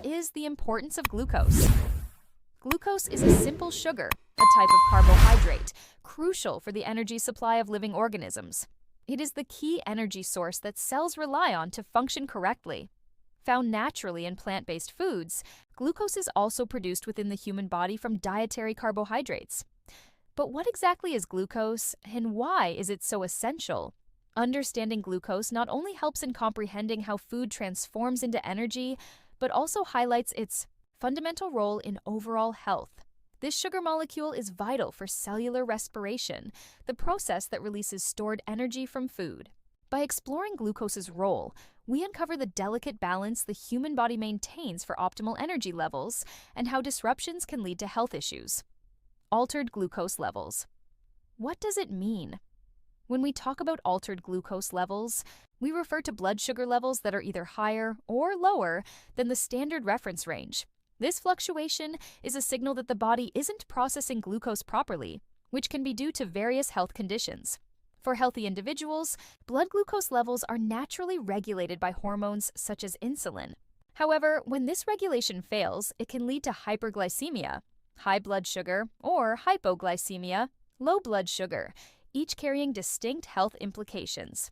is the importance of glucose. Glucose is a simple sugar, a type of carbohydrate, crucial for the energy supply of living organisms. It is the key energy source that cells rely on to function correctly. Found naturally in plant-based foods, glucose is also produced within the human body from dietary carbohydrates. But what exactly is glucose, and why is it so essential? Understanding glucose not only helps in comprehending how food transforms into energy, but also highlights its fundamental role in overall health. This sugar molecule is vital for cellular respiration, the process that releases stored energy from food. By exploring glucose's role, we uncover the delicate balance the human body maintains for optimal energy levels and how disruptions can lead to health issues. Altered glucose levels. What does it mean? When we talk about altered glucose levels, we refer to blood sugar levels that are either higher or lower than the standard reference range. This fluctuation is a signal that the body isn't processing glucose properly, which can be due to various health conditions. For healthy individuals, blood glucose levels are naturally regulated by hormones such as insulin. However, when this regulation fails, it can lead to hyperglycemia, high blood sugar, or hypoglycemia, low blood sugar, each carrying distinct health implications.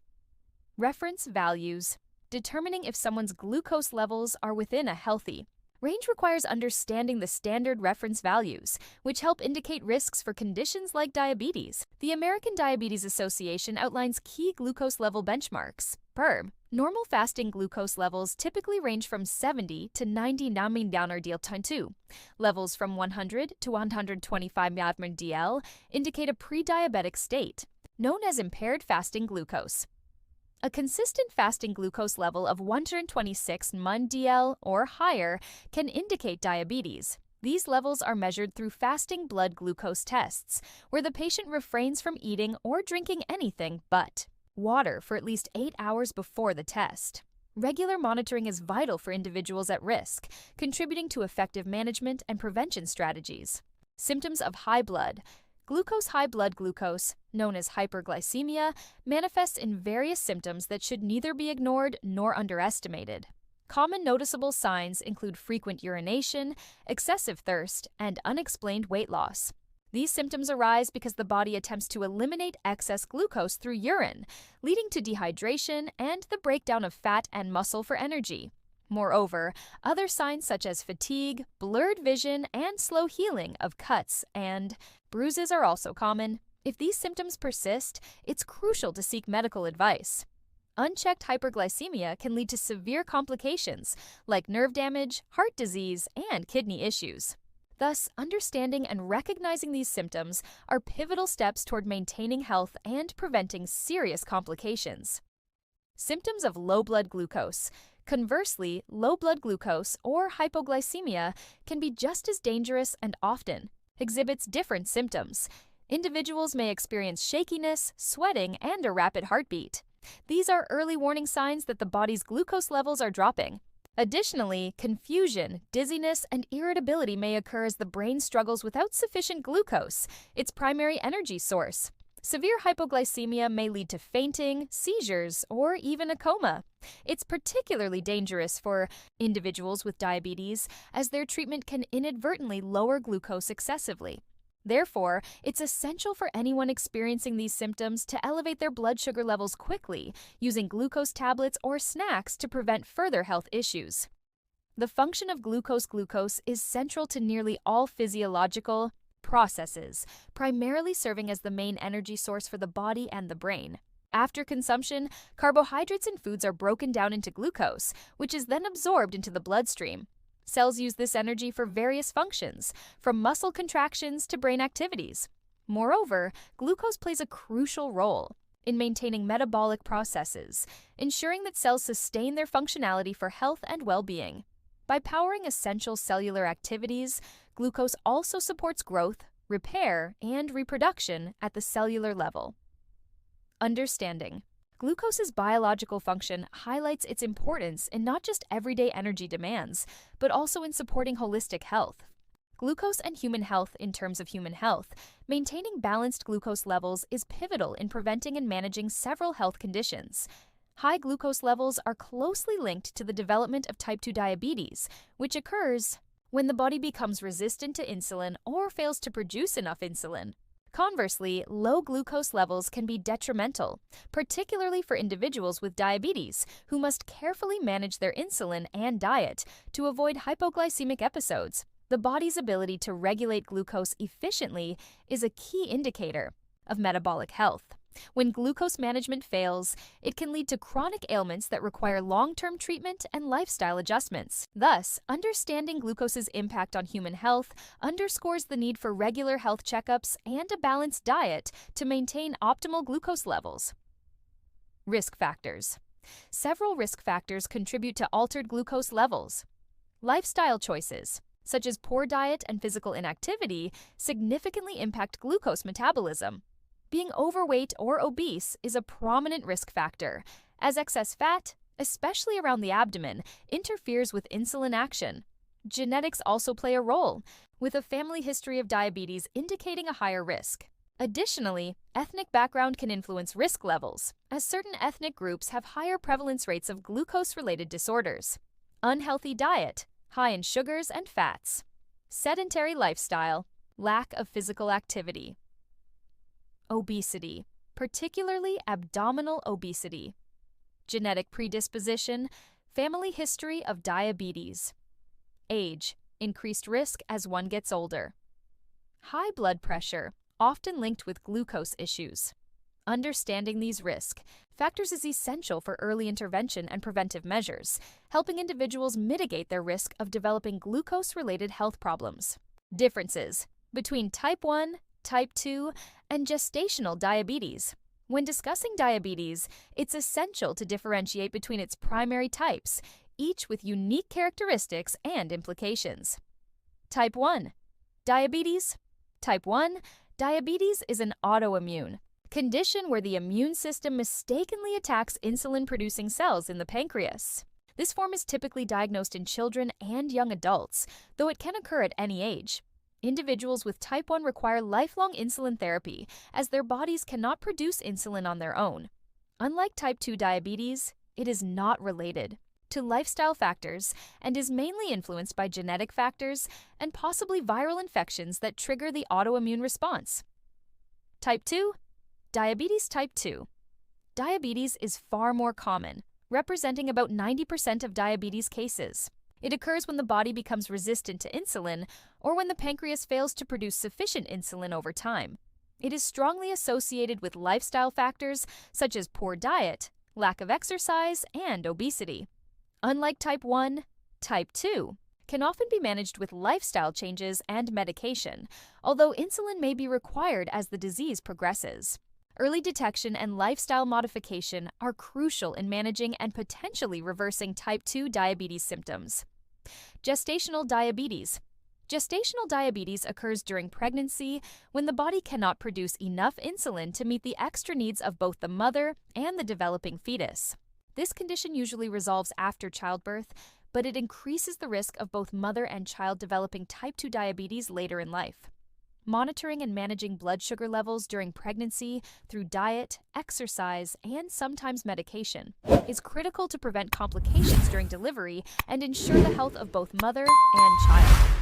Reference values. Determining if someone's glucose levels are within a healthy range requires understanding the standard reference values, which help indicate risks for conditions like diabetes. The American Diabetes Association outlines key glucose level benchmarks. Per, normal fasting glucose levels typically range from 70 to 90 nmol/2. Levels from 100 to 125 nmol/dl indicate a pre-diabetic state, known as impaired fasting glucose. A consistent fasting glucose level of 126 nmol/dl or higher can indicate diabetes. These levels are measured through fasting blood glucose tests, where the patient refrains from eating or drinking anything but water for at least 8 hours before the test. Regular monitoring is vital for individuals at risk, contributing to effective management and prevention strategies. Symptoms of high blood. High blood glucose, known as hyperglycemia, manifests in various symptoms that should neither be ignored nor underestimated. Common noticeable signs include frequent urination, excessive thirst, and unexplained weight loss. These symptoms arise because the body attempts to eliminate excess glucose through urine, leading to dehydration and the breakdown of fat and muscle for energy. Moreover, other signs such as fatigue, blurred vision, and slow healing of cuts and bruises are also common. If these symptoms persist, it's crucial to seek medical advice. Unchecked hyperglycemia can lead to severe complications like nerve damage, heart disease, and kidney issues. Thus, understanding and recognizing these symptoms are pivotal steps toward maintaining health and preventing serious complications. Symptoms of low blood glucose. Conversely, low blood glucose or hypoglycemia can be just as dangerous and often exhibits different symptoms. Individuals may experience shakiness, sweating, and a rapid heartbeat. These are early warning signs that the body's glucose levels are dropping. Additionally, confusion, dizziness, and irritability may occur as the brain struggles without sufficient glucose, its primary energy source. Severe hypoglycemia may lead to fainting, seizures, or even a coma. It's particularly dangerous for individuals with diabetes, as their treatment can inadvertently lower glucose excessively. Therefore, it's essential for anyone experiencing these symptoms to elevate their blood sugar levels quickly, using glucose tablets or snacks to prevent further health issues. The function of glucose is central to nearly all physiological processes, primarily serving as the main energy source for the body and the brain. After consumption, carbohydrates in foods are broken down into glucose, which is then absorbed into the bloodstream. Cells use this energy for various functions, from muscle contractions to brain activities. Moreover, glucose plays a crucial role in maintaining metabolic processes, ensuring that cells sustain their functionality for health and well-being. By powering essential cellular activities, glucose also supports growth, repair, and reproduction at the cellular level. Understanding. Glucose's biological function highlights its importance in not just everyday energy demands, but also in supporting holistic health. Glucose and human health. In terms of human health, maintaining balanced glucose levels is pivotal in preventing and managing several health conditions. High glucose levels are closely linked to the development of type 2 diabetes, which occurs when the body becomes resistant to insulin or fails to produce enough insulin. Conversely, low glucose levels can be detrimental, particularly for individuals with diabetes who must carefully manage their insulin and diet to avoid hypoglycemic episodes. The body's ability to regulate glucose efficiently is a key indicator of metabolic health. When glucose management fails, it can lead to chronic ailments that require long-term treatment and lifestyle adjustments. Thus, understanding glucose's impact on human health underscores the need for regular health checkups and a balanced diet to maintain optimal glucose levels. Risk factors. Several risk factors contribute to altered glucose levels. Lifestyle choices, such as poor diet and physical inactivity, significantly impact glucose metabolism. Being overweight or obese is a prominent risk factor, as excess fat, especially around the abdomen, interferes with insulin action. Genetics also play a role, with a family history of diabetes indicating a higher risk. Additionally, ethnic background can influence risk levels, as certain ethnic groups have higher prevalence rates of glucose-related disorders. Unhealthy diet, high in sugars and fats. Sedentary lifestyle, lack of physical activity. Obesity, particularly abdominal obesity. Genetic predisposition, family history of diabetes. Age, increased risk as one gets older. High blood pressure, often linked with glucose issues. Understanding these risk factors is essential for early intervention and preventive measures, helping individuals mitigate their risk of developing glucose-related health problems. Differences between type 1, type 2, and gestational diabetes. When discussing diabetes, it's essential to differentiate between its primary types, each with unique characteristics and implications. Type 1. Diabetes. Type 1. Diabetes is an autoimmune condition where the immune system mistakenly attacks insulin-producing cells in the pancreas. This form is typically diagnosed in children and young adults, though it can occur at any age. Individuals with type 1 require lifelong insulin therapy, as their bodies cannot produce insulin on their own. Unlike type 2 diabetes, it is not related to lifestyle factors and is mainly influenced by genetic factors and possibly viral infections that trigger the autoimmune response. Type 2. Diabetes type 2. Diabetes is far more common, representing about 90% of diabetes cases. It occurs when the body becomes resistant to insulin or when the pancreas fails to produce sufficient insulin over time. It is strongly associated with lifestyle factors such as poor diet, lack of exercise, and obesity. Unlike type 1, type 2 can often be managed with lifestyle changes and medication, although insulin may be required as the disease progresses. Early detection and lifestyle modification are crucial in managing and potentially reversing type 2 diabetes symptoms. Gestational diabetes. Gestational diabetes occurs during pregnancy when the body cannot produce enough insulin to meet the extra needs of both the mother and the developing fetus. This condition usually resolves after childbirth, but it increases the risk of both mother and child developing type 2 diabetes later in life. Monitoring and managing blood sugar levels during pregnancy through diet, exercise, and sometimes medication is critical to prevent complications during delivery and ensure the health of both mother and child.